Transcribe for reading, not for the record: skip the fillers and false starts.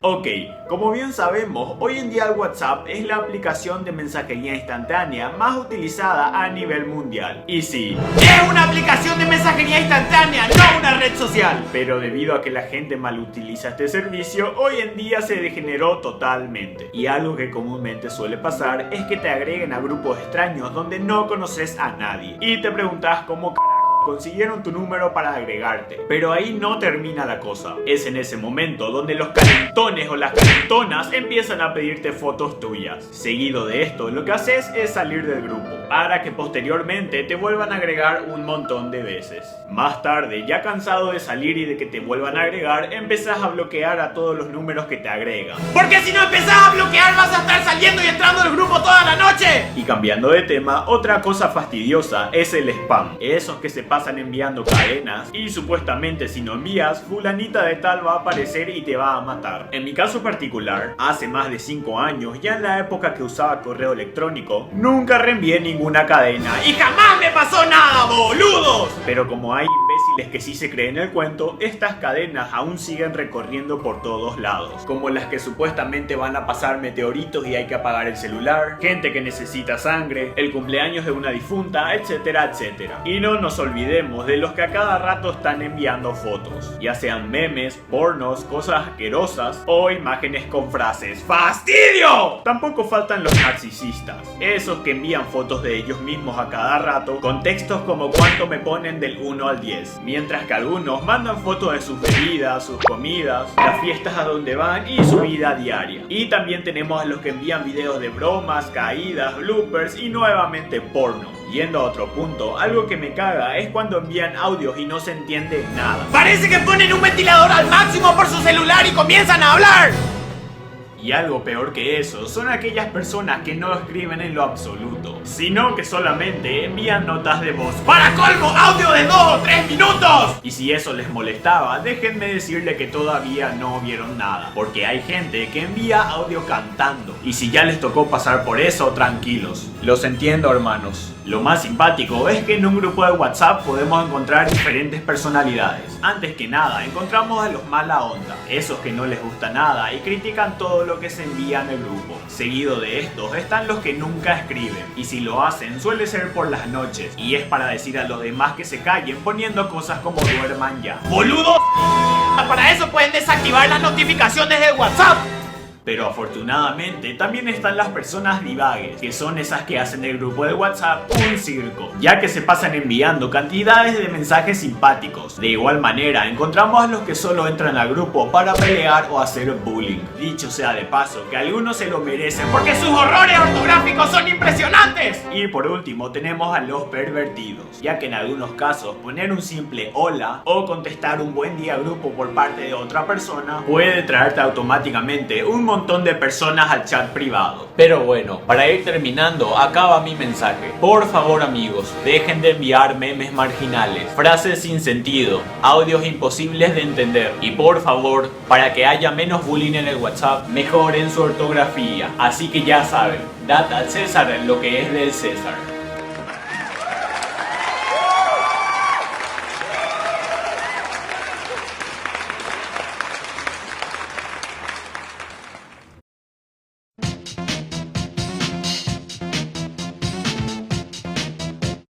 Ok, como bien sabemos, hoy en día el WhatsApp es la aplicación de mensajería instantánea más utilizada a nivel mundial. Y sí, es una aplicación de mensajería instantánea, no una red social. Pero debido a que la gente mal utiliza este servicio, hoy en día se degeneró totalmente. Y algo que comúnmente suele pasar es que te agreguen a grupos extraños donde no conoces a nadie. Y te preguntas cómo consiguieron tu número para agregarte. Pero ahí no termina la cosa. Es en ese momento donde los calentones o las calentonas empiezan a pedirte fotos tuyas. Seguido de esto, lo que haces es salir del grupo, para que posteriormente te vuelvan a agregar un montón de veces. Más tarde, ya cansado de salir y de que te vuelvan a agregar, empezás a bloquear a todos los números que te agregan. Porque si no empezás a bloquear, vas a estar saliendo y entrando al grupo toda la noche. Y cambiando de tema, otra cosa fastidiosa es el spam. Esos que se pasan enviando cadenas y supuestamente si no envías, fulanita de tal va a aparecer y te va a matar. En mi caso particular, hace más de 5 años, ya en la época que usaba correo electrónico, nunca reenvié ninguna cadena y jamás me pasó nada, boludos. Pero como hay imbéciles que sí se creen el cuento, estas cadenas aún siguen recorriendo por todos lados, como las que supuestamente van a pasar meteoritos y hay que apagar el celular, gente que necesita sangre, el cumpleaños de una difunta, etcétera, etcétera. Y no nos olvidemos de los que a cada rato están enviando fotos, ya sean memes, pornos, cosas asquerosas o imágenes con frases ¡fastidio! Tampoco faltan los narcisistas, esos que envían fotos de ellos mismos a cada rato con textos como cuánto me ponen del 1 al 10, mientras que algunos mandan fotos de sus bebidas, sus comidas, las fiestas a donde van y su vida diaria. Y también tenemos a los que envían videos de bromas, caídas, bloopers y nuevamente porno. Yendo a otro punto, algo que me caga es cuando envían audios y no se entiende nada. Parece que ponen un ventilador al máximo por su celular y comienzan a hablar. Y algo peor que eso, son aquellas personas que no escriben en lo absoluto, sino que solamente envían notas de voz. ¡Para colmo, audio de 2 o 3 minutos! Y si eso les molestaba, déjenme decirle que todavía no vieron nada, porque hay gente que envía audio cantando. Y si ya les tocó pasar por eso, tranquilos. Los entiendo, hermanos. Lo más simpático es que en un grupo de WhatsApp podemos encontrar diferentes personalidades. Antes que nada, encontramos a los mala onda, esos que no les gusta nada y critican todo lo que se envía en el grupo. Seguido de estos están los que nunca escriben, y si lo hacen suele ser por las noches, y es para decir a los demás que se callen poniendo cosas como duerman ya. ¡Boludos! Para eso pueden desactivar las notificaciones de WhatsApp. Pero afortunadamente también están las personas divagues, que son esas que hacen del grupo de WhatsApp un circo, ya que se pasan enviando cantidades de mensajes simpáticos. De igual manera, encontramos a los que solo entran al grupo para pelear o hacer bullying. Dicho sea de paso, que algunos se lo merecen porque sus horrores ortográficos son impresionantes. Y por último tenemos a los pervertidos, ya que en algunos casos poner un simple hola o contestar un buen día al grupo por parte de otra persona puede traerte automáticamente un montón de personas al chat privado. Pero bueno, para ir terminando, acaba mi mensaje. Por favor, amigos, dejen de enviar memes marginales, frases sin sentido, audios imposibles de entender. Y por favor, para que haya menos bullying en el WhatsApp, mejoren su ortografía. Así que ya saben, dad al César lo que es del César.